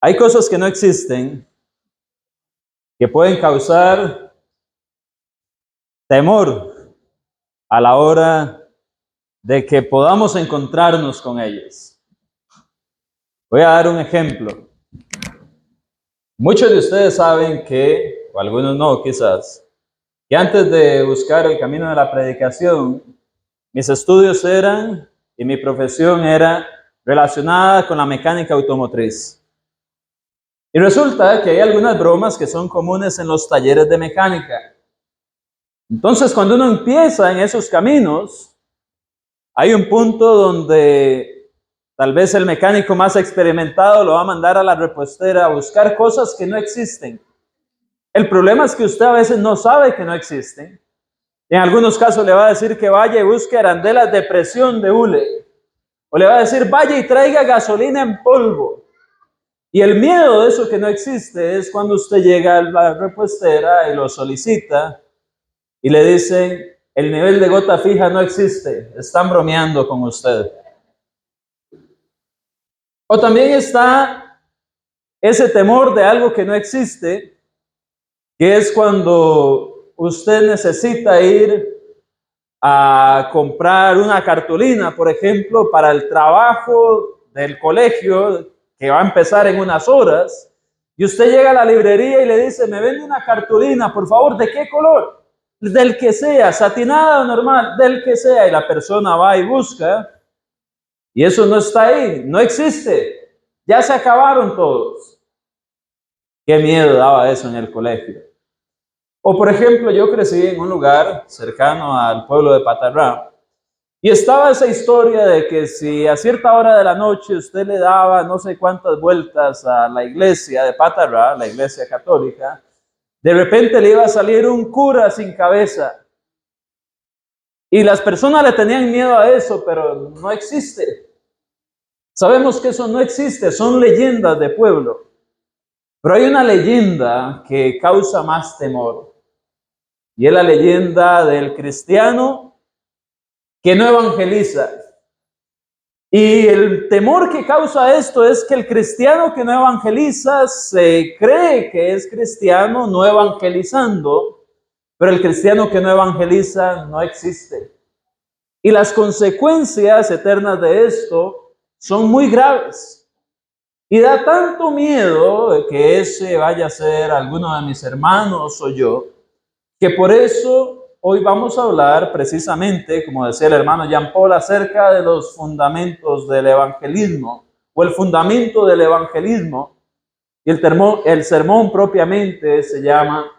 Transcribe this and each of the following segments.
Hay cosas que no existen que pueden causar temor a la hora de que podamos encontrarnos con ellas. Voy a dar un ejemplo. Muchos de ustedes saben que, o algunos no quizás, que antes de buscar el camino de la predicación, mis estudios eran y mi profesión era relacionada con la mecánica automotriz. Y resulta que hay algunas bromas que son comunes en los talleres de mecánica. Entonces, cuando uno empieza en esos caminos, hay un punto donde tal vez el mecánico más experimentado lo va a mandar a la repostera a buscar cosas que no existen. El problema es que usted a veces no sabe que no existen. En algunos casos le va a decir que vaya y busque arandelas de presión de hule. O le va a decir, vaya y traiga gasolina en polvo. Y el miedo de eso que no existe es cuando usted llega a la repostera y lo solicita y le dicen, el nivel de gota fija no existe, están bromeando con usted. O también está ese temor de algo que no existe, que es cuando usted necesita ir a comprar una cartulina, por ejemplo, para el trabajo del colegio que va a empezar en unas horas, y usted llega a la librería y le dice, me vende una cartulina, por favor, ¿de qué color? Del que sea, satinada o normal, del que sea, y la persona va y busca, y eso no está ahí, no existe, ya se acabaron todos. Qué miedo daba eso en el colegio. O por ejemplo, yo crecí en un lugar cercano al pueblo de Patarrá, y estaba esa historia de que si a cierta hora de la noche usted le daba no sé cuántas vueltas a la iglesia de Patarrá, la iglesia católica, de repente le iba a salir un cura sin cabeza. Y las personas le tenían miedo a eso, pero no existe. Sabemos que eso no existe, son leyendas de pueblo. Pero hay una leyenda que causa más temor. Y es la leyenda del cristiano que no evangeliza. Y el temor que causa esto es que el cristiano que no evangeliza se cree que es cristiano no evangelizando, pero el cristiano que no evangeliza no existe. Y las consecuencias eternas de esto son muy graves. Y da tanto miedo que ese vaya a ser alguno de mis hermanos o yo, que por eso hoy vamos a hablar precisamente, como decía el hermano Jean Paul, acerca de los fundamentos del evangelismo, o el fundamento del evangelismo, y el sermón propiamente se llama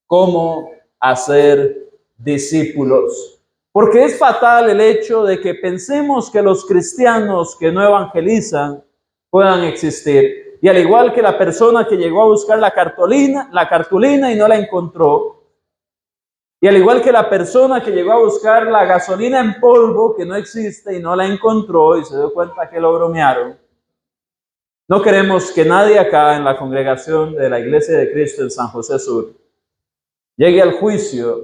¿Cómo hacer discípulos? Porque es fatal el hecho de que pensemos que los cristianos que no evangelizan puedan existir. Y al igual que la persona que llegó a buscar la cartulina y no la encontró, y al igual que la persona que llegó a buscar la gasolina en polvo que no existe y no la encontró y se dio cuenta que lo bromearon, no queremos que nadie acá en la congregación de la Iglesia de Cristo en San José Sur llegue al juicio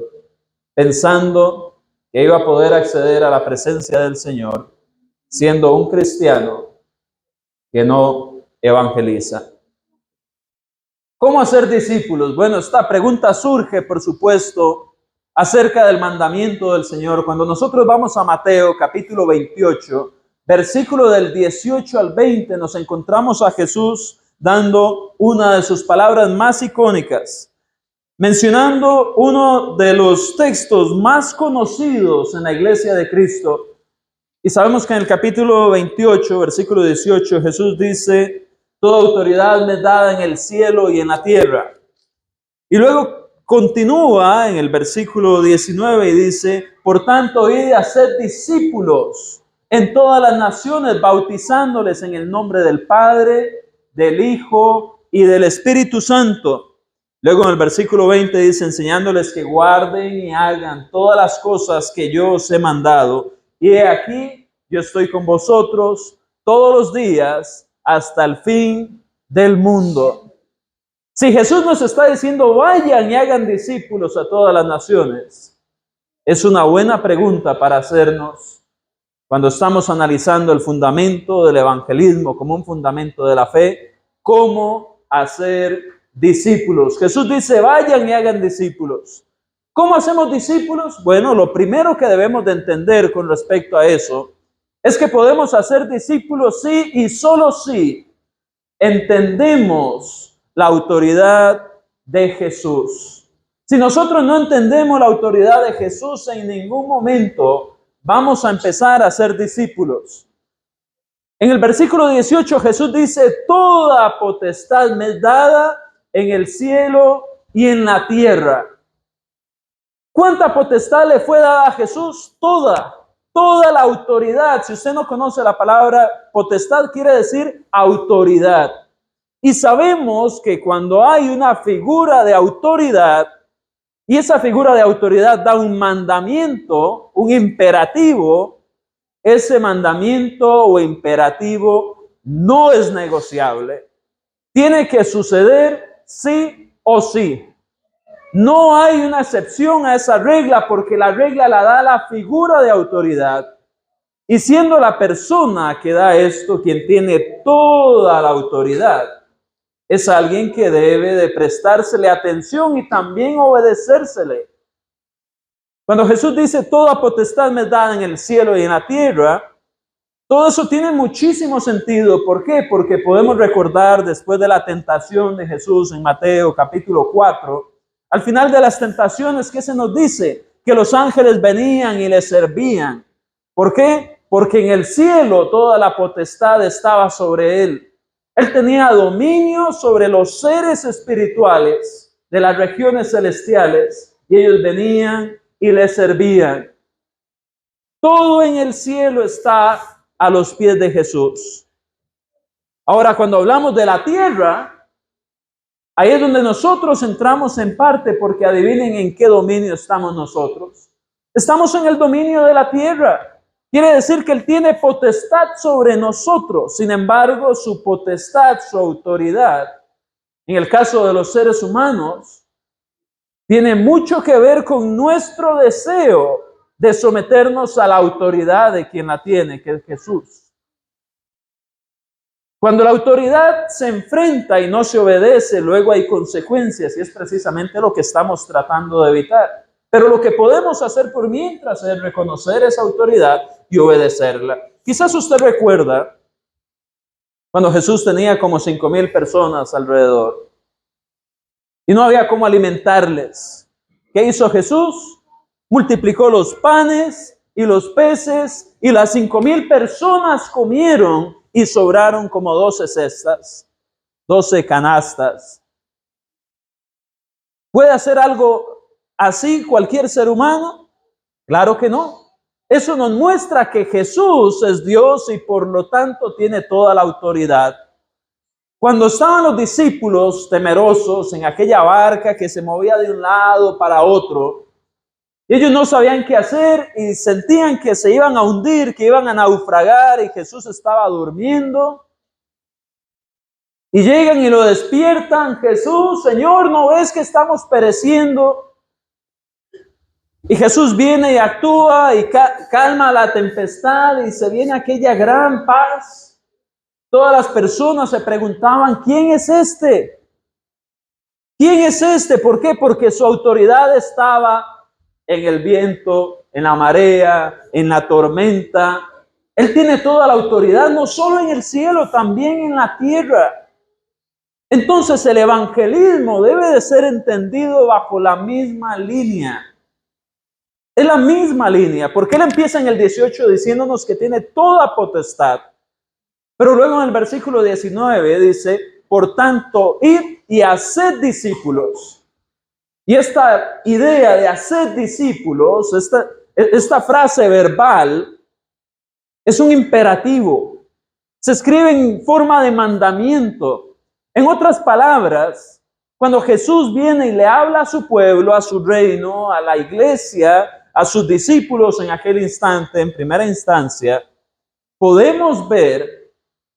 pensando que iba a poder acceder a la presencia del Señor siendo un cristiano que no evangeliza. ¿Cómo hacer discípulos? Bueno, esta pregunta surge, por supuesto, acerca del mandamiento del Señor. Cuando nosotros vamos a Mateo capítulo 28, versículo del 18 al 20, nos encontramos a Jesús dando una de sus palabras más icónicas, mencionando uno de los textos más conocidos en la iglesia de Cristo. Y sabemos que en el capítulo 28, versículo 18, Jesús dice, toda autoridad me es dada en el cielo y en la tierra. Y luego continúa en el versículo 19 y dice, por tanto, id a ser discípulos en todas las naciones, bautizándoles en el nombre del Padre, del Hijo y del Espíritu Santo. Luego en el versículo 20 dice, enseñándoles que guarden y hagan todas las cosas que yo os he mandado. Y he aquí, yo estoy con vosotros todos los días hasta el fin del mundo. Si Jesús nos está diciendo, vayan y hagan discípulos a todas las naciones, es una buena pregunta para hacernos cuando estamos analizando el fundamento del evangelismo como un fundamento de la fe. cómo hacer discípulos. Jesús dice, vayan y hagan discípulos. ¿Cómo hacemos discípulos? Bueno, lo primero que debemos de entender con respecto a eso es que podemos hacer discípulos sí y solo si entendemos la autoridad de Jesús. Si nosotros no entendemos la autoridad de Jesús, en ningún momento vamos a empezar a ser discípulos. En el versículo 18 Jesús dice, toda potestad me es dada en el cielo y en la tierra. ¿Cuánta potestad le fue dada a Jesús? Toda la autoridad. Si usted no conoce la palabra potestad, quiere decir autoridad. Y sabemos que cuando hay una figura de autoridad, y esa figura de autoridad da un mandamiento, un imperativo, ese mandamiento o imperativo no es negociable. Tiene que suceder sí o sí. No hay una excepción a esa regla porque la regla la da la figura de autoridad. Y siendo la persona que da esto quien tiene toda la autoridad, es alguien que debe de prestársele atención y también obedecérsele. Cuando Jesús dice toda potestad me es dada en el cielo y en la tierra, todo eso tiene muchísimo sentido. ¿Por qué? Porque podemos recordar después de la tentación de Jesús en Mateo capítulo 4, al final de las tentaciones, ¿qué se nos dice? Que los ángeles venían y le servían. ¿Por qué? Porque en el cielo toda la potestad estaba sobre él. Él tenía dominio sobre los seres espirituales de las regiones celestiales y ellos venían y le servían. Todo en el cielo está a los pies de Jesús. Ahora, cuando hablamos de la tierra, ahí es donde nosotros entramos en parte, porque adivinen en qué dominio estamos nosotros. Estamos en el dominio de la tierra. Quiere decir que Él tiene potestad sobre nosotros. Sin embargo, su potestad, su autoridad, en el caso de los seres humanos, tiene mucho que ver con nuestro deseo de someternos a la autoridad de quien la tiene, que es Jesús. Cuando la autoridad se enfrenta y no se obedece, luego hay consecuencias y es precisamente lo que estamos tratando de evitar. Pero lo que podemos hacer por mientras es reconocer esa autoridad y obedecerla. Quizás usted recuerda cuando Jesús tenía como 5,000 personas alrededor y no había cómo alimentarles. ¿Qué hizo Jesús? Multiplicó los panes y los peces y las 5,000 personas comieron y sobraron como 12 cestas, 12 canastas. ¿Puede hacer algo así cualquier ser humano? Claro que no. Eso nos muestra que Jesús es Dios y por lo tanto tiene toda la autoridad. Cuando estaban los discípulos temerosos en aquella barca que se movía de un lado para otro, ellos no sabían qué hacer y sentían que se iban a hundir, que iban a naufragar y Jesús estaba durmiendo. Y llegan y lo despiertan. Jesús, Señor, ¿no ves que estamos pereciendo? Y Jesús viene y actúa y calma la tempestad y se viene aquella gran paz. Todas las personas se preguntaban, ¿quién es este? ¿Quién es este? ¿Por qué? Porque su autoridad estaba en el viento, en la marea, en la tormenta. Él tiene toda la autoridad, no solo en el cielo, también en la tierra. Entonces el evangelismo debe de ser entendido bajo la misma línea. Es la misma línea, porque él empieza en el 18 diciéndonos que tiene toda potestad. Pero luego en el versículo 19 dice, por tanto, id y haced discípulos. Y esta idea de hacer discípulos, esta frase verbal, es un imperativo. Se escribe en forma de mandamiento. En otras palabras, cuando Jesús viene y le habla a su pueblo, a su reino, a la iglesia, a sus discípulos en aquel instante, en primera instancia, podemos ver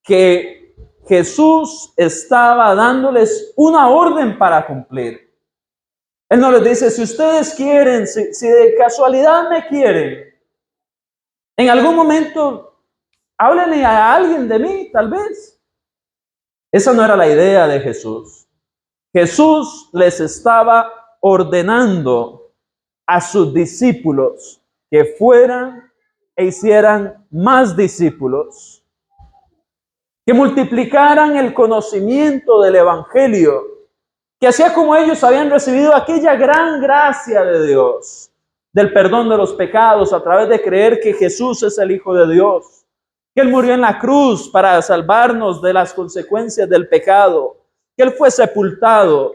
que Jesús estaba dándoles una orden para cumplir. Él no les dice, si ustedes quieren, si de casualidad me quieren, en algún momento háblenle a alguien de mí, tal vez. Esa no era la idea de Jesús. Jesús les estaba ordenando a sus discípulos que fueran e hicieran más discípulos, que multiplicaran el conocimiento del Evangelio, que hacía como ellos habían recibido aquella gran gracia de Dios, del perdón de los pecados a través de creer que Jesús es el Hijo de Dios, que Él murió en la cruz para salvarnos de las consecuencias del pecado, que Él fue sepultado,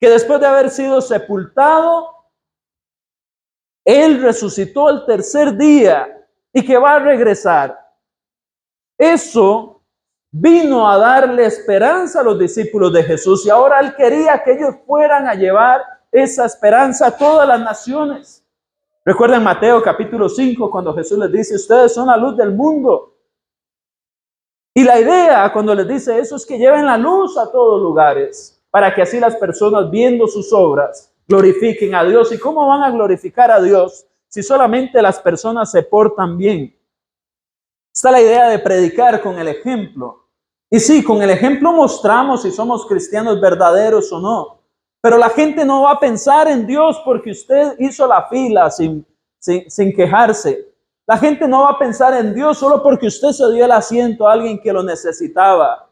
que después de haber sido sepultado, Él resucitó el tercer día y que va a regresar. Eso vino a darle esperanza a los discípulos de Jesús y ahora Él quería que ellos fueran a llevar esa esperanza a todas las naciones. Recuerden Mateo capítulo 5 cuando Jesús les dice, ustedes son la luz del mundo. Y la idea cuando les dice eso es que lleven la luz a todos lugares para que así las personas viendo sus obras glorifiquen a Dios. ¿Y cómo van a glorificar a Dios si solamente las personas se portan bien? Está la idea de predicar con el ejemplo. Y sí, con el ejemplo mostramos si somos cristianos verdaderos o no. Pero la gente no va a pensar en Dios porque usted hizo la fila sin quejarse. La gente no va a pensar en Dios solo porque usted se dio el asiento a alguien que lo necesitaba.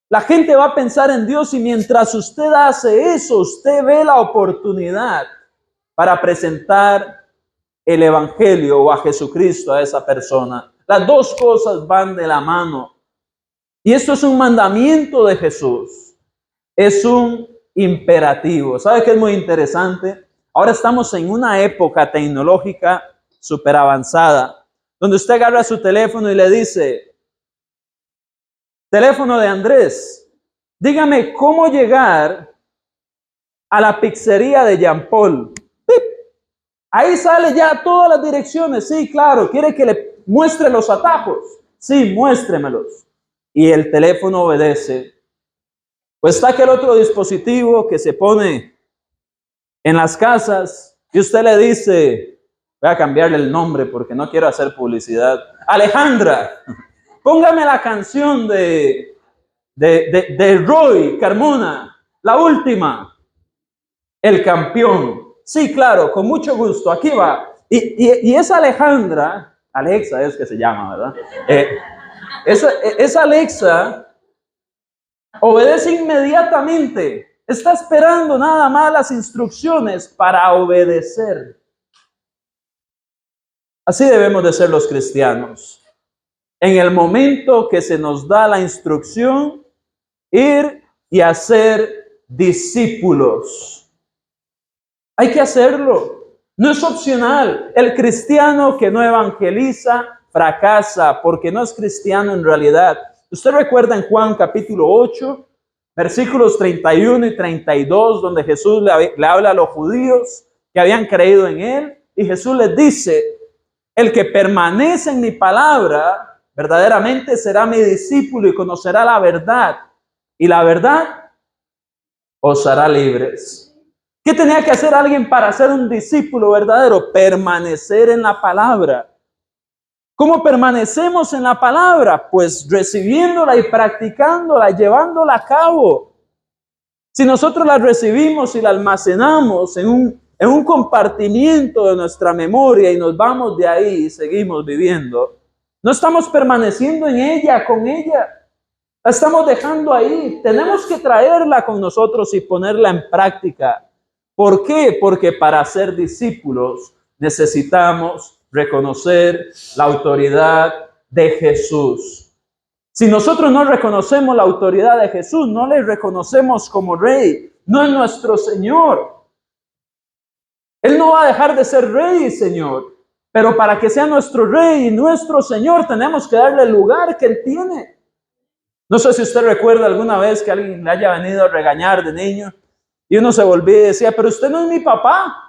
La gente va a pensar en Dios y mientras usted hace eso, usted ve la oportunidad para presentar el Evangelio o a Jesucristo a esa persona. Las dos cosas van de la mano. Y esto es un mandamiento de Jesús. Es un imperativo. ¿Sabe qué es muy interesante? Ahora estamos en una época tecnológica súper avanzada, donde usted agarra su teléfono y le dice, teléfono de Andrés, dígame cómo llegar a la pizzería de Jean Paul. ¡Pip! Ahí sale ya todas las direcciones. Sí, claro. ¿Quiere que le muestre los atajos? Sí, muéstremelos. Y el teléfono obedece. Pues está aquel otro dispositivo que se pone en las casas y usted le dice, voy a cambiarle el nombre porque no quiero hacer publicidad. Alejandra, póngame la canción de Roy Carmona, la última, El Campeón. Sí, claro, con mucho gusto, aquí va. Y esa Alejandra, Alexa es que se llama, ¿verdad? Esa Alexa obedece inmediatamente. Está esperando nada más las instrucciones para obedecer. Así debemos de ser los cristianos. En el momento que se nos da la instrucción, ir y hacer discípulos. Hay que hacerlo. No es opcional. El cristiano que no evangeliza fracasa porque no es cristiano en realidad. Usted recuerda en Juan capítulo 8, versículos 31 y 32, donde Jesús le habla a los judíos que habían creído en Él. Y Jesús les dice, el que permanece en mi palabra, verdaderamente será mi discípulo y conocerá la verdad. Y la verdad os hará libres. ¿Qué tenía que hacer alguien para ser un discípulo verdadero? Permanecer en la palabra. ¿Cómo permanecemos en la palabra? Pues recibiéndola y practicándola, llevándola a cabo. Si nosotros la recibimos y la almacenamos en un compartimiento de nuestra memoria y nos vamos de ahí y seguimos viviendo, no estamos permaneciendo en ella, con ella. La estamos dejando ahí. Tenemos que traerla con nosotros y ponerla en práctica. ¿Por qué? Porque para ser discípulos necesitamos reconocer la autoridad de Jesús. Si nosotros no reconocemos la autoridad de Jesús, no le reconocemos como Rey, no es nuestro Señor. Él no va a dejar de ser Rey y Señor, pero para que sea nuestro Rey y nuestro Señor tenemos que darle el lugar que Él tiene. No sé si usted recuerda alguna vez que alguien le haya venido a regañar de niño y uno se volvía y decía, pero usted no es mi papá.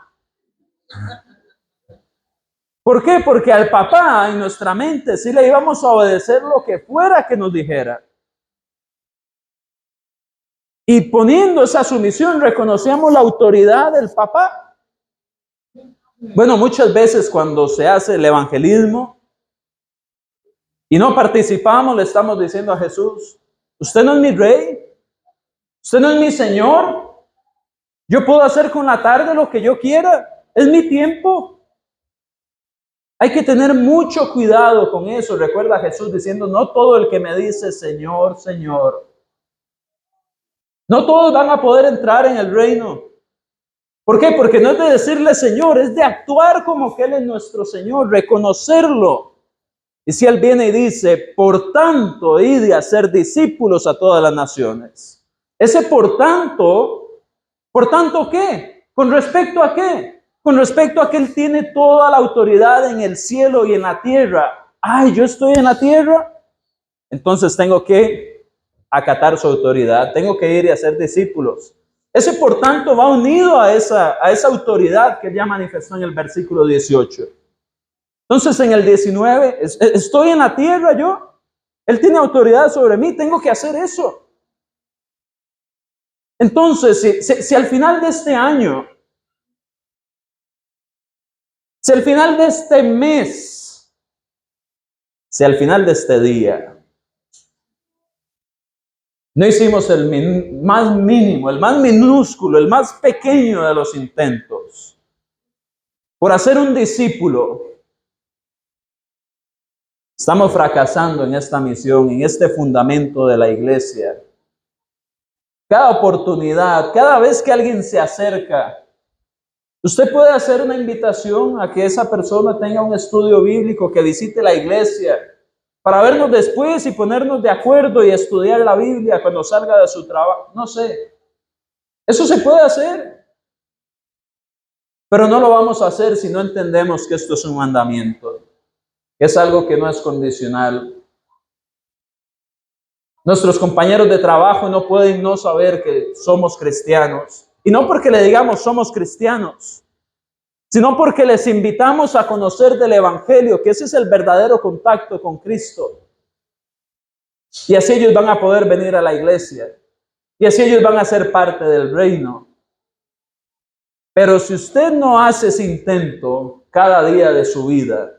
¿Por qué? Porque al papá en nuestra mente sí le íbamos a obedecer lo que fuera que nos dijera. Y poniendo esa sumisión reconocíamos la autoridad del papá. Bueno, muchas veces cuando se hace el evangelismo y no participamos, le estamos diciendo a Jesús, Usted no es mi rey, usted no es mi señor. Yo puedo hacer con la tarde lo que yo quiera, es mi tiempo. Hay que tener mucho cuidado con eso. Recuerda a Jesús diciendo, no todo el que me dice Señor, Señor, no todos van a poder entrar en el reino. ¿Por qué? Porque no es de decirle Señor, es de actuar como que Él es nuestro Señor, reconocerlo. Y si Él viene y dice, por tanto, id y hacer discípulos a todas las naciones. Ese ¿por tanto qué? ¿Con respecto a qué? Con respecto a que Él tiene toda la autoridad en el cielo y en la tierra. Ay, yo estoy en la tierra, entonces tengo que acatar su autoridad, tengo que ir y hacer discípulos. Ese por tanto va unido a esa autoridad que Él ya manifestó en el versículo 18. Entonces en el 19, estoy en la tierra yo, Él tiene autoridad sobre mí, tengo que hacer eso. Entonces, si al final de este año, si al final de este mes, si al final de este día, no hicimos el más mínimo, el más minúsculo, el más pequeño de los intentos por hacer un discípulo, estamos fracasando en esta misión, en este fundamento de la iglesia. Cada oportunidad, cada vez que alguien se acerca, usted puede hacer una invitación a que esa persona tenga un estudio bíblico, que visite la iglesia, para vernos después y ponernos de acuerdo y estudiar la Biblia cuando salga de su trabajo. No sé, eso se puede hacer, pero no lo vamos a hacer si no entendemos que esto es un mandamiento, que es algo que no es condicional. Nuestros compañeros de trabajo no pueden no saber que somos cristianos. Y no porque le digamos somos cristianos, sino porque les invitamos a conocer del Evangelio, que ese es el verdadero contacto con Cristo. Y así ellos van a poder venir a la iglesia. Y así ellos van a ser parte del reino. Pero si usted no hace ese intento cada día de su vida,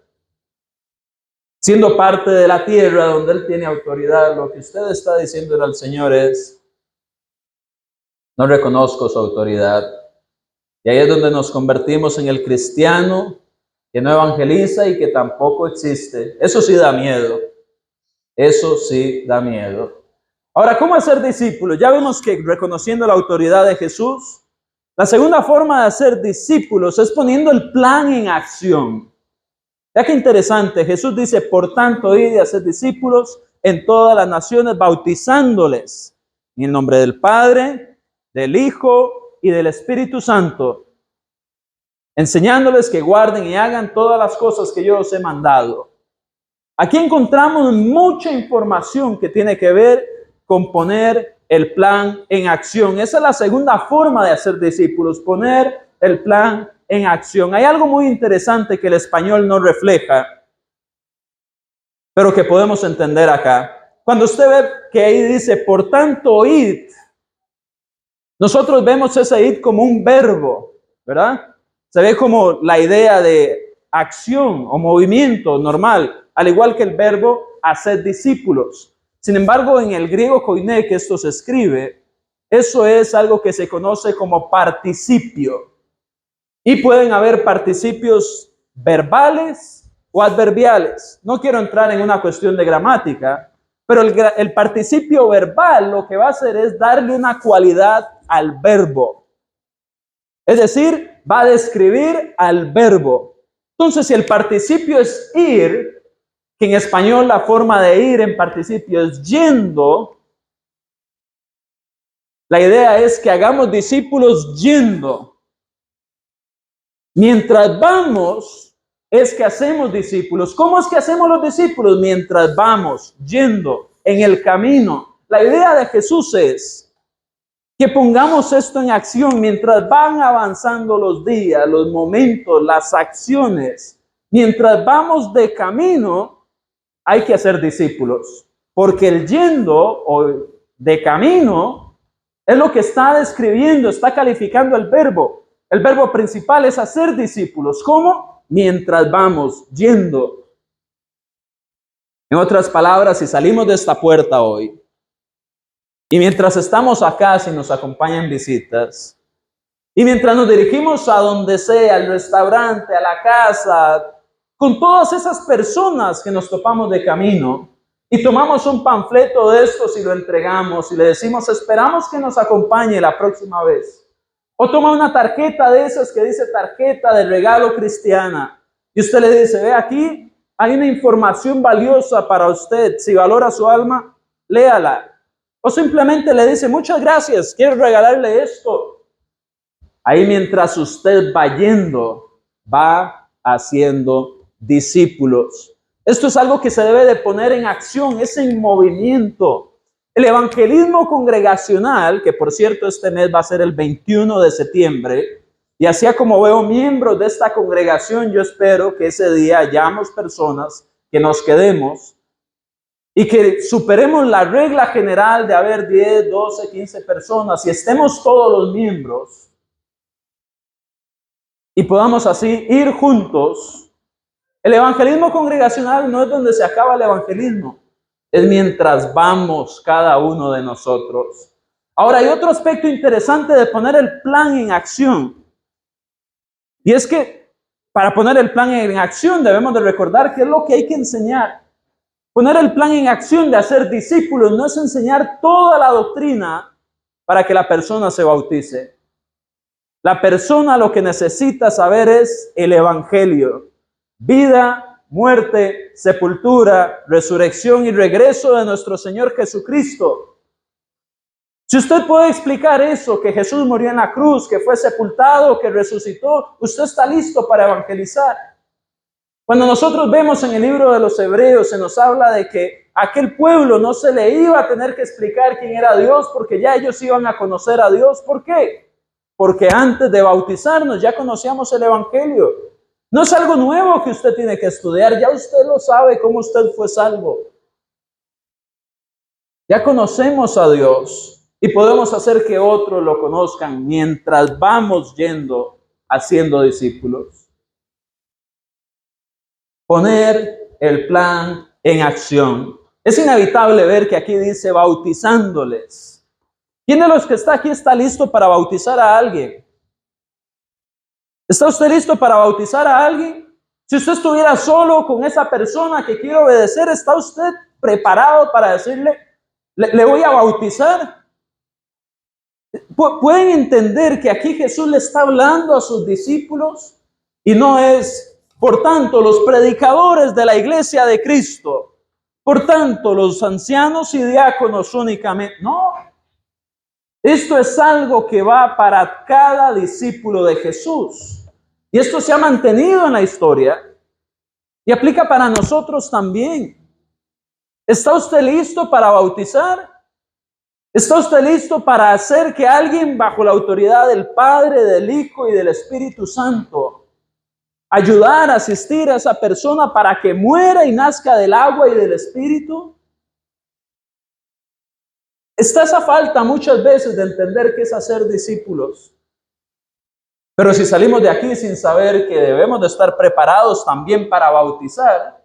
siendo parte de la tierra donde Él tiene autoridad, lo que usted está diciendo al Señor es, no reconozco su autoridad. Y ahí es donde nos convertimos en el cristiano que no evangeliza y que tampoco existe. Eso sí da miedo. Eso sí da miedo. Ahora, ¿cómo hacer discípulos? Ya vimos que reconociendo la autoridad de Jesús, la segunda forma de hacer discípulos es poniendo el plan en acción. Ya que interesante, Jesús dice, por tanto, id y hacer discípulos en todas las naciones, bautizándoles en el nombre del Padre, del Hijo y del Espíritu Santo, enseñándoles que guarden y hagan todas las cosas que yo os he mandado. Aquí encontramos mucha información que tiene que ver con poner el plan en acción. Esa es la segunda forma de hacer discípulos, poner el plan en acción. Hay algo muy interesante que el español no refleja, pero que podemos entender acá. Cuando usted ve que ahí dice, por tanto, id, nosotros vemos ese id como un verbo, ¿verdad? Se ve como la idea de acción o movimiento normal, al igual que el verbo hacer discípulos. Sin embargo, en el griego koiné, que esto se escribe, eso es algo que se conoce como participio. Y pueden haber participios verbales o adverbiales. No quiero entrar en una cuestión de gramática, pero el participio verbal lo que va a hacer es darle una cualidad al verbo. Es decir, va a describir al verbo. Entonces, si el participio es ir, que en español la forma de ir en participio es yendo, la idea es que hagamos discípulos yendo. Mientras vamos, es que hacemos discípulos. ¿Cómo es que hacemos los discípulos? Mientras vamos, yendo, en el camino. La idea de Jesús es que pongamos esto en acción mientras van avanzando los días, los momentos, las acciones. Mientras vamos de camino, hay que hacer discípulos, porque el yendo o de camino es lo que está describiendo, está calificando el verbo. El verbo principal es hacer discípulos. ¿Cómo? Mientras vamos yendo. En otras palabras, si salimos de esta puerta hoy Y mientras estamos acá, si nos acompañan visitas, y mientras nos dirigimos a donde sea, al restaurante, a la casa, con todas esas personas que nos topamos de camino, y tomamos un panfleto de estos y lo entregamos y le decimos, esperamos que nos acompañe la próxima vez. O toma una tarjeta de esas que dice tarjeta de regalo cristiana, y usted le dice, ve aquí, hay una información valiosa para usted, si valora su alma, léala. O simplemente le dice, muchas gracias, quiero regalarle esto. Ahí mientras usted va yendo, va haciendo discípulos. Esto es algo que se debe de poner en acción, es en movimiento. El evangelismo congregacional, que por cierto este mes va a ser el 21 de septiembre, y así como veo miembros de esta congregación, yo espero que ese día hayamos personas que nos quedemos y que superemos la regla general de haber 10, 12, 15 personas y estemos todos los miembros y podamos así ir juntos. El evangelismo congregacional no es donde se acaba el evangelismo, es mientras vamos cada uno de nosotros. Ahora hay otro aspecto interesante de poner el plan en acción. Y es que para poner el plan en acción debemos de recordar qué es lo que hay que enseñar. Poner el plan en acción de hacer discípulos no es enseñar toda la doctrina para que la persona se bautice. La persona lo que necesita saber es el evangelio. Vida, muerte, sepultura, resurrección y regreso de nuestro Señor Jesucristo. Si usted puede explicar eso, que Jesús murió en la cruz, que fue sepultado, que resucitó, usted está listo para evangelizar. Cuando nosotros vemos en el libro de los Hebreos, se nos habla de que a aquel pueblo no se le iba a tener que explicar quién era Dios, porque ya ellos iban a conocer a Dios. ¿Por qué? Porque antes de bautizarnos ya conocíamos el evangelio. No es algo nuevo que usted tiene que estudiar, ya usted lo sabe cómo usted fue salvo. Ya conocemos a Dios y podemos hacer que otros lo conozcan mientras vamos yendo haciendo discípulos. Poner el plan en acción. Es inevitable ver que aquí dice bautizándoles. ¿Quién de los que está aquí está listo para bautizar a alguien? ¿Está usted listo para bautizar a alguien? Si usted estuviera solo con esa persona que quiere obedecer, ¿está usted preparado para decirle, le voy a bautizar? ¿Pueden entender que aquí Jesús le está hablando a sus discípulos? Y no es, por tanto, los predicadores de la iglesia de Cristo, por tanto, los ancianos y diáconos únicamente. No, esto es algo que va para cada discípulo de Jesús. Y esto se ha mantenido en la historia y aplica para nosotros también. ¿Está usted listo para bautizar? ¿Está usted listo para hacer que alguien bajo la autoridad del Padre, del Hijo y del Espíritu Santo, ayudar a asistir a esa persona para que muera y nazca del agua y del Espíritu? Está esa falta muchas veces de entender qué es hacer discípulos. Pero si salimos de aquí sin saber que debemos de estar preparados también para bautizar,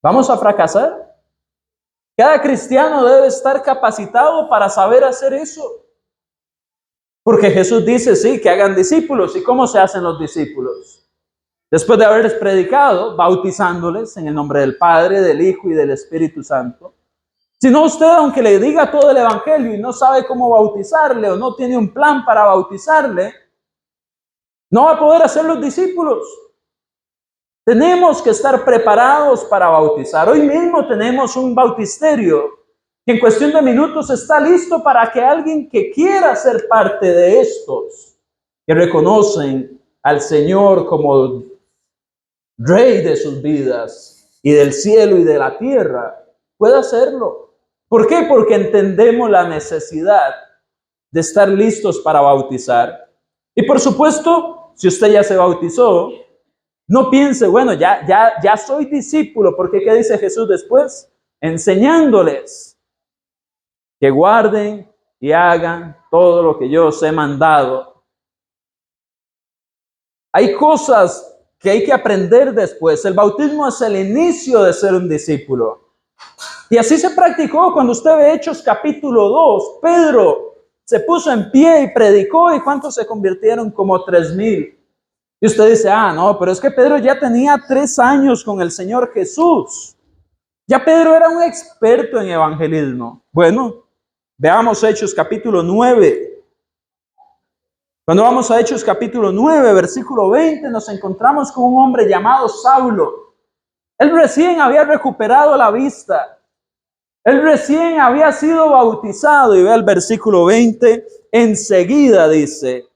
¿vamos a fracasar? Cada cristiano debe estar capacitado para saber hacer eso. Porque Jesús dice, sí, que hagan discípulos. ¿Y cómo se hacen los discípulos? Después de haberles predicado, bautizándoles en el nombre del Padre, del Hijo y del Espíritu Santo. Si no, usted, aunque le diga todo el evangelio y no sabe cómo bautizarle o no tiene un plan para bautizarle, no va a poder hacer los discípulos. Tenemos que estar preparados para bautizar. Hoy mismo tenemos un bautisterio que en cuestión de minutos está listo para que alguien que quiera ser parte de estos, que reconocen al Señor como Rey de sus vidas y del cielo y de la tierra, pueda hacerlo. ¿Por qué? Porque entendemos la necesidad de estar listos para bautizar. Y por supuesto, si usted ya se bautizó, no piense, bueno, ya soy discípulo, porque ¿qué dice Jesús después? Enseñándoles que guarden y hagan todo lo que yo os he mandado. Hay cosas que hay que aprender después. El bautismo es el inicio de ser un discípulo. Y así se practicó cuando usted ve Hechos capítulo 2. Pedro se puso en pie y predicó, y ¿cuántos se convirtieron? Como 3,000. Y usted dice, no, pero es que Pedro ya tenía 3 años con el Señor Jesús. Ya Pedro era un experto en evangelismo. Bueno, veamos Hechos capítulo 9. Cuando vamos a Hechos capítulo 9, versículo 20, nos encontramos con un hombre llamado Saulo. Él recién había recuperado la vista. Él recién había sido bautizado. Y ve el versículo 20, enseguida dice,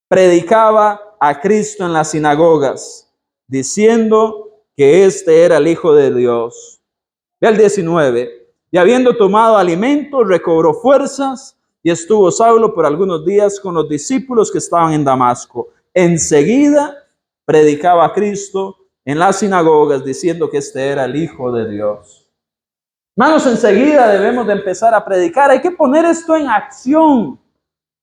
predicaba a Cristo en las sinagogas, diciendo que este era el Hijo de Dios. Ve el 19, y habiendo tomado alimento, recobró fuerzas, y estuvo Saulo por algunos días con los discípulos que estaban en Damasco. Enseguida predicaba a Cristo en las sinagogas, diciendo que este era el Hijo de Dios. Hermanos, enseguida debemos de empezar a predicar. Hay que poner esto en acción.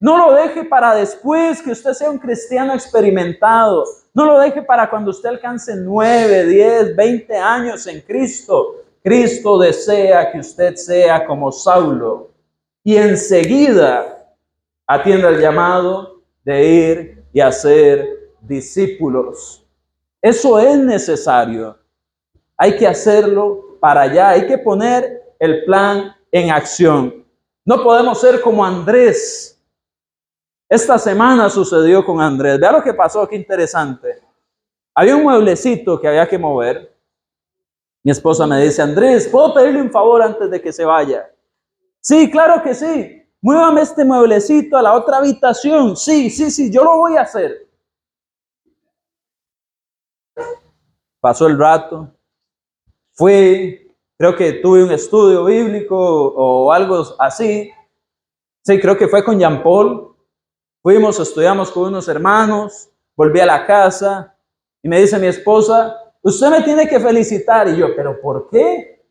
No lo deje para después que usted sea un cristiano experimentado. No lo deje para cuando usted alcance 9, 10, 20 años en Cristo. Cristo desea que usted sea como Saulo y enseguida atienda el llamado de ir y hacer discípulos. Eso es necesario. Hay que hacerlo para allá. Hay que poner el plan en acción. No podemos ser como Andrés. Esta semana sucedió con Andrés. Vea lo que pasó, qué interesante. Había un mueblecito que había que mover. Mi esposa me dice, Andrés, ¿puedo pedirle un favor antes de que se vaya? Sí, claro que sí. Muévame este mueblecito a la otra habitación. Sí, yo lo voy a hacer. Pasó el rato. Fui, creo que tuve un estudio bíblico o algo así. Sí, creo que fue con Jean Paul. Fuimos, estudiamos con unos hermanos, volví a la casa y me dice mi esposa, usted me tiene que felicitar. Y yo, ¿pero por qué?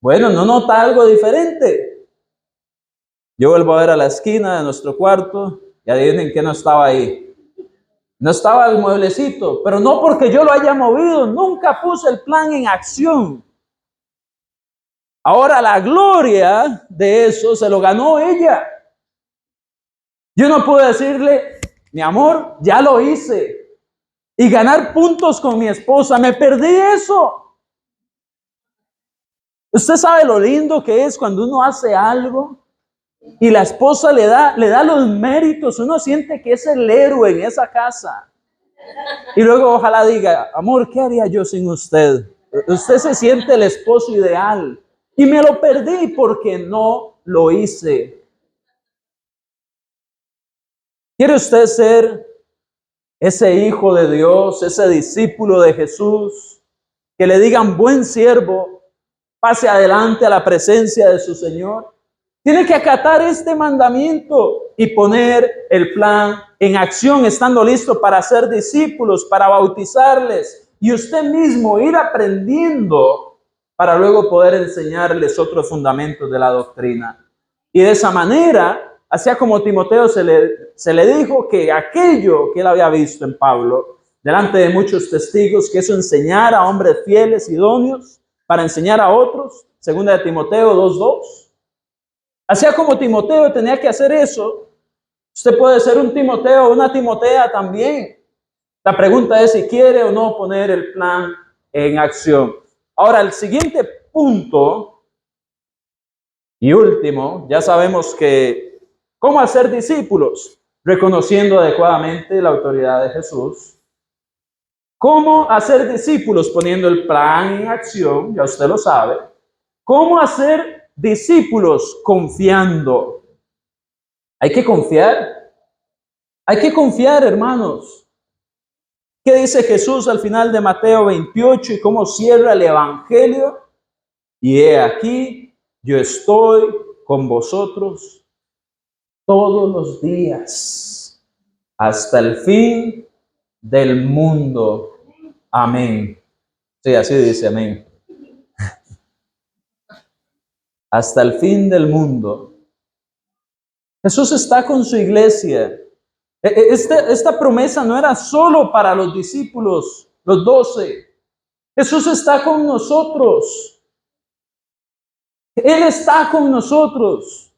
Bueno, ¿no nota algo diferente? Yo vuelvo a ver a la esquina de nuestro cuarto y adivinen que no estaba ahí. No estaba el mueblecito, pero no porque yo lo haya movido, nunca puse el plan en acción. Ahora la gloria de eso se lo ganó ella. Yo no pude decirle, mi amor, ya lo hice. Y ganar puntos con mi esposa, me perdí eso. Usted sabe lo lindo que es cuando uno hace algo y la esposa le da los méritos. Uno siente que es el héroe en esa casa. Y luego ojalá diga, amor, ¿qué haría yo sin usted? Usted se siente el esposo ideal. Y me lo perdí porque no lo hice. ¿Quiere usted ser ese hijo de Dios, ese discípulo de Jesús? Que le digan, buen siervo, pase adelante a la presencia de su Señor. Tiene que acatar este mandamiento y poner el plan en acción, estando listo para ser discípulos, para bautizarles y usted mismo ir aprendiendo para luego poder enseñarles otros fundamentos de la doctrina. Y de esa manera, así como Timoteo se le dijo que aquello que él había visto en Pablo, delante de muchos testigos, que eso enseñara a hombres fieles, idóneos, para enseñar a otros, segunda de Timoteo 2:2. Así como Timoteo tenía que hacer eso, usted puede ser un Timoteo o una Timotea también. La pregunta es si quiere o no poner el plan en acción. Ahora, el siguiente punto y último, ya sabemos que cómo hacer discípulos, reconociendo adecuadamente la autoridad de Jesús. Cómo hacer discípulos poniendo el plan en acción, ya usted lo sabe. Cómo hacer discípulos confiando. Hay que confiar. Hay que confiar, hermanos. ¿Qué dice Jesús al final de Mateo 28 y cómo cierra el Evangelio? Y he aquí, yo estoy con vosotros todos los días, hasta el fin del mundo. Amén. Sí, así dice, amén. Hasta el fin del mundo. Jesús está con su iglesia. Esta promesa no era solo para los discípulos, los 12. Jesús está con nosotros. Él está con nosotros.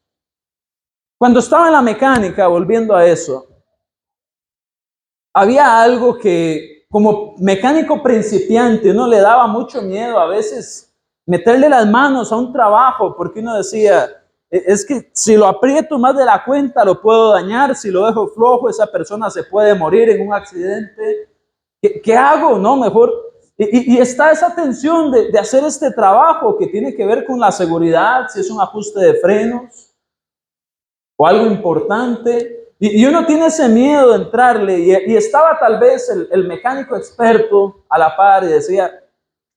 Cuando estaba en la mecánica, volviendo a eso, había algo que como mecánico principiante uno le daba mucho miedo a veces meterle las manos a un trabajo, porque uno decía, es que si lo aprieto más de la cuenta lo puedo dañar, si lo dejo flojo esa persona se puede morir en un accidente. ¿Qué hago? No, mejor. Y está esa tensión de hacer este trabajo que tiene que ver con la seguridad, si es un ajuste de frenos o algo importante. Y uno tiene ese miedo de entrarle. Y estaba tal vez el mecánico experto a la par y decía,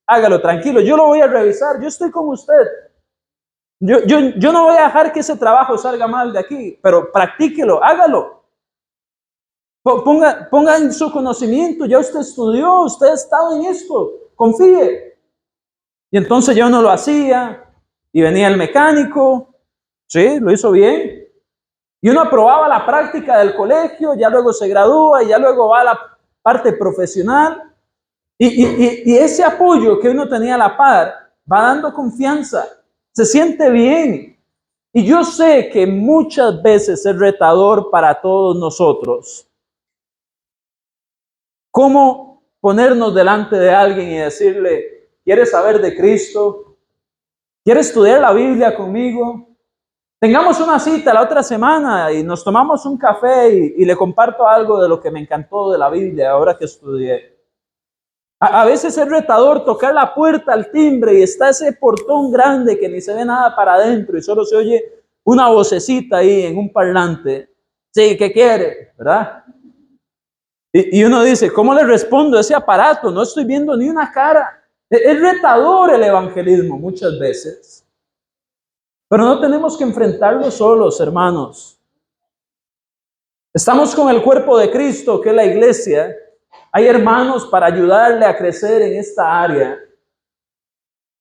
hágalo tranquilo, yo lo voy a revisar, yo estoy con usted. Yo no voy a dejar que ese trabajo salga mal de aquí, pero practíquelo, hágalo. Ponga en su conocimiento, ya usted estudió, usted ha estado en esto, confíe. Y entonces ya uno lo hacía y venía el mecánico, sí, lo hizo bien. Y uno aprobaba la práctica del colegio, ya luego se gradúa y ya luego va a la parte profesional. Y ese apoyo que uno tenía a la par va dando confianza, se siente bien. Y yo sé que muchas veces es retador para todos nosotros. ¿Cómo ponernos delante de alguien y decirle, ¿quieres saber de Cristo? ¿Quieres estudiar la Biblia conmigo? Tengamos una cita la otra semana y nos tomamos un café y le comparto algo de lo que me encantó de la Biblia ahora que estudié. A veces es retador tocar la puerta al timbre y está ese portón grande que ni se ve nada para adentro y solo se oye una vocecita ahí en un parlante. Sí, ¿qué quiere? ¿Verdad? Y uno dice, ¿cómo le respondo a ese aparato? No estoy viendo ni una cara. Es retador el evangelismo muchas veces. Pero no tenemos que enfrentarlo solos, hermanos. Estamos con el cuerpo de Cristo, que es la iglesia. Hay hermanos para ayudarle a crecer en esta área.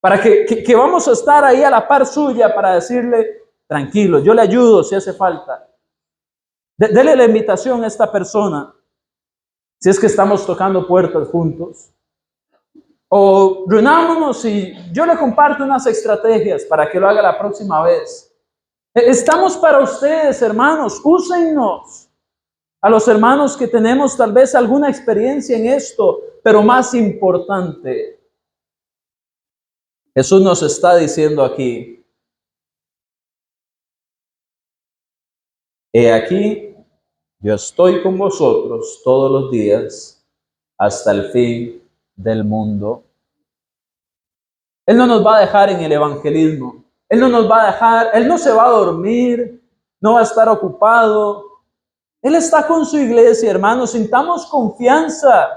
Para que vamos a estar ahí a la par suya para decirle, tranquilo, yo le ayudo si hace falta. Dele la invitación a esta persona, si es que estamos tocando puertas juntos. O reunámonos y yo le comparto unas estrategias para que lo haga la próxima vez. Estamos para ustedes, hermanos, úsennos. A los hermanos que tenemos tal vez alguna experiencia en esto, pero más importante, Jesús nos está diciendo aquí, he aquí, yo estoy con vosotros todos los días hasta el fin del mundo. Él no nos va a dejar en el evangelismo. Él no nos va a dejar, Él no se va a dormir, no va a estar ocupado. Él está con su iglesia, hermanos, sintamos confianza.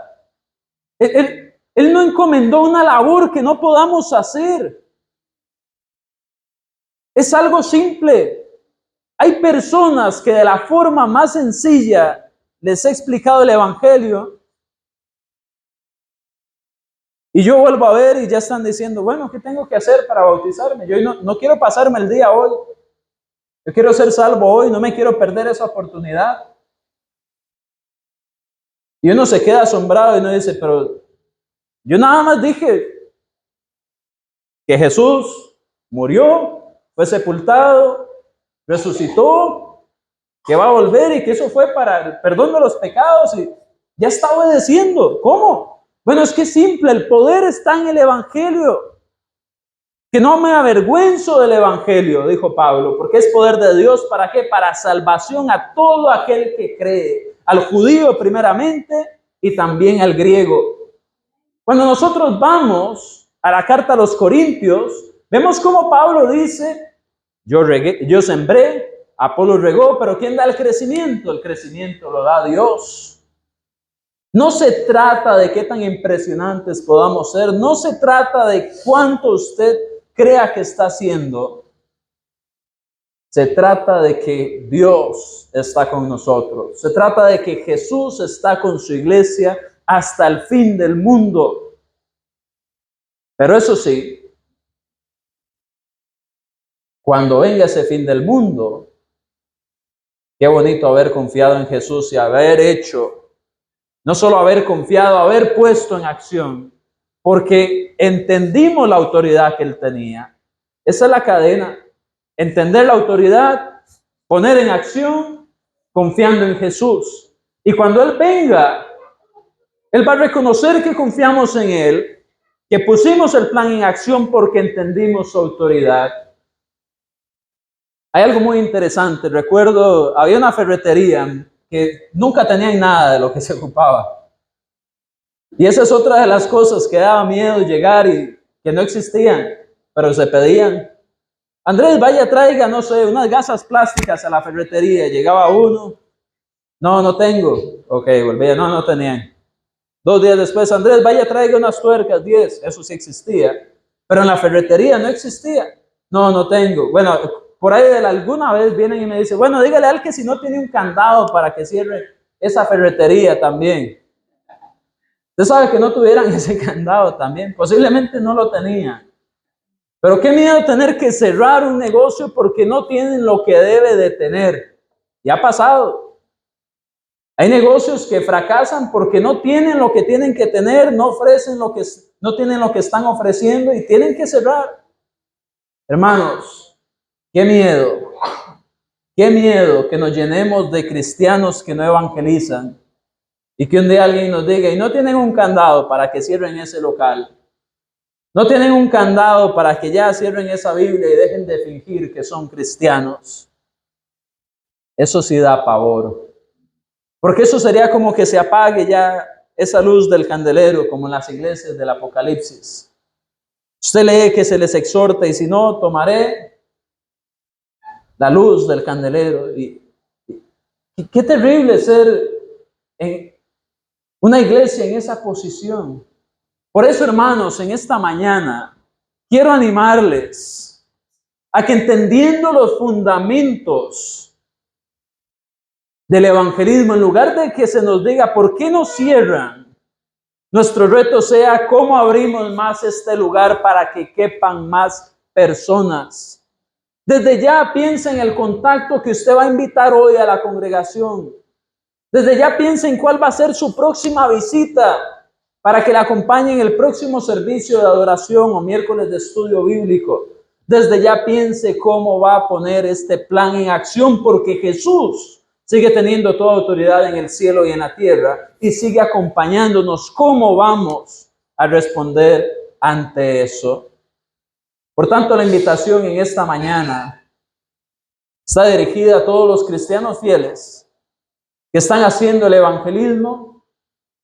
Él no encomendó una labor que no podamos hacer. Es algo simple. Hay personas que de la forma más sencilla les he explicado el evangelio y yo vuelvo a ver y ya están diciendo, bueno, ¿qué tengo que hacer para bautizarme? Yo no quiero pasarme el día hoy. Yo quiero ser salvo hoy, no me quiero perder esa oportunidad. Y uno se queda asombrado y uno dice, pero yo nada más dije que Jesús murió, fue sepultado, resucitó, que va a volver y que eso fue para el perdón de los pecados y ya está obedeciendo. ¿Cómo? Bueno, es que es simple, el poder está en el evangelio. Que no me avergüenzo del evangelio, dijo Pablo, porque es poder de Dios, ¿para qué? Para salvación a todo aquel que cree, al judío primeramente y también al griego. Cuando nosotros vamos a la carta a los Corintios, vemos cómo Pablo dice, yo sembré, Apolo regó, pero ¿quién da el crecimiento? El crecimiento lo da Dios. No se trata de qué tan impresionantes podamos ser, no se trata de cuánto usted crea que está haciendo. Se trata de que Dios está con nosotros. Se trata de que Jesús está con su iglesia hasta el fin del mundo. Pero eso sí, cuando venga ese fin del mundo, qué bonito haber confiado en Jesús y haber hecho, no solo haber confiado, haber puesto en acción, porque entendimos la autoridad que Él tenía. Esa es la cadena. Entender la autoridad, poner en acción, confiando en Jesús. Y cuando Él venga, Él va a reconocer que confiamos en Él, que pusimos el plan en acción porque entendimos su autoridad. Hay algo muy interesante. Recuerdo, había una ferretería que nunca tenían nada de lo que se ocupaba. Y esa es otra de las cosas que daba miedo llegar y que no existían, pero se pedían. Andrés, vaya, traiga, no sé, unas gasas plásticas a la ferretería. Llegaba uno, no tengo. Ok, volvía, no tenían. 2 días después, Andrés, vaya, traiga unas tuercas, 10. Eso sí existía, pero en la ferretería no existía. No tengo. Bueno, por ahí alguna vez vienen y me dicen, bueno, dígale a él que si no tiene un candado para que cierre esa ferretería también. Usted sabe que no tuvieran ese candado también. Posiblemente no lo tenían. Pero qué miedo tener que cerrar un negocio porque no tienen lo que debe de tener. Ya ha pasado. Hay negocios que fracasan porque no tienen lo que tienen que tener, no tienen lo que están ofreciendo y tienen que cerrar. Hermanos, qué miedo que nos llenemos de cristianos que no evangelizan y que un día alguien nos diga, y no tienen un candado para que cierren ese local. No tienen un candado para que ya cierren esa Biblia y dejen de fingir que son cristianos. Eso sí da pavor. Porque eso sería como que se apague ya esa luz del candelero, como en las iglesias del Apocalipsis. Usted lee que se les exhorta y si no, tomaré la luz del candelero. Y qué terrible ser en una iglesia en esa posición. Por eso, hermanos, en esta mañana quiero animarles a que entendiendo los fundamentos del evangelismo, en lugar de que se nos diga por qué nos cierran, nuestro reto sea cómo abrimos más este lugar para que quepan más personas. Desde ya piensa en el contacto que usted va a invitar hoy a la congregación. Desde ya piensa en cuál va a ser su próxima visita para que la acompañe en el próximo servicio de adoración o miércoles de estudio bíblico. Desde ya piense cómo va a poner este plan en acción porque Jesús sigue teniendo toda autoridad en el cielo y en la tierra y sigue acompañándonos. ¿Cómo vamos a responder ante eso? Por tanto, la invitación en esta mañana está dirigida a todos los cristianos fieles que están haciendo el evangelismo.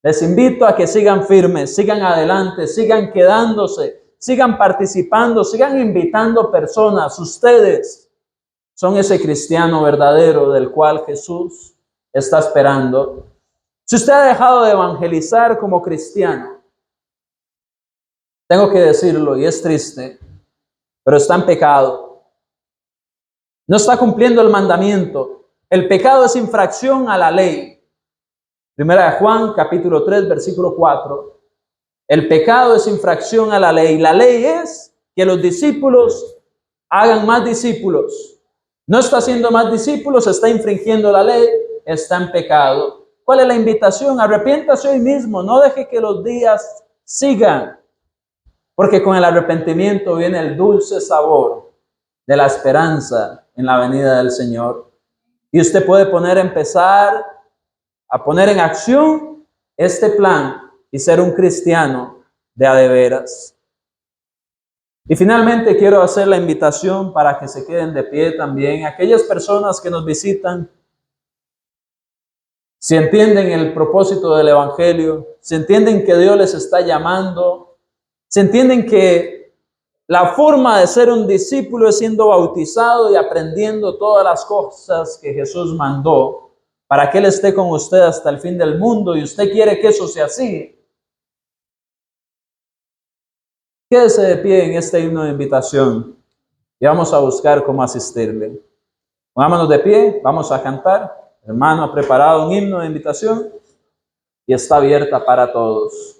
Les invito a que sigan firmes, sigan adelante, sigan quedándose, sigan participando, sigan invitando personas. Ustedes son ese cristiano verdadero del cual Jesús está esperando. Si usted ha dejado de evangelizar como cristiano, tengo que decirlo y es triste, pero está en pecado. No está cumpliendo el mandamiento. El pecado es infracción a la ley. Primera de Juan, capítulo 3, versículo 4. El pecado es infracción a la ley. La ley es que los discípulos hagan más discípulos. No está haciendo más discípulos, está infringiendo la ley, está en pecado. ¿Cuál es la invitación? Arrepiéntase hoy mismo, no deje que los días sigan, porque con el arrepentimiento viene el dulce sabor de la esperanza en la venida del Señor. Y usted puede empezar a poner en acción este plan y ser un cristiano de a de veras. Y finalmente quiero hacer la invitación para que se queden de pie también aquellas personas que nos visitan. Si entienden el propósito del evangelio, si entienden que Dios les está llamando, si entienden que la forma de ser un discípulo es siendo bautizado y aprendiendo todas las cosas que Jesús mandó para que Él esté con usted hasta el fin del mundo y usted quiere que eso sea así, quédese de pie en este himno de invitación y vamos a buscar cómo asistirle. Pongámonos de pie, vamos a cantar. Hermano ha preparado un himno de invitación y está abierta para todos.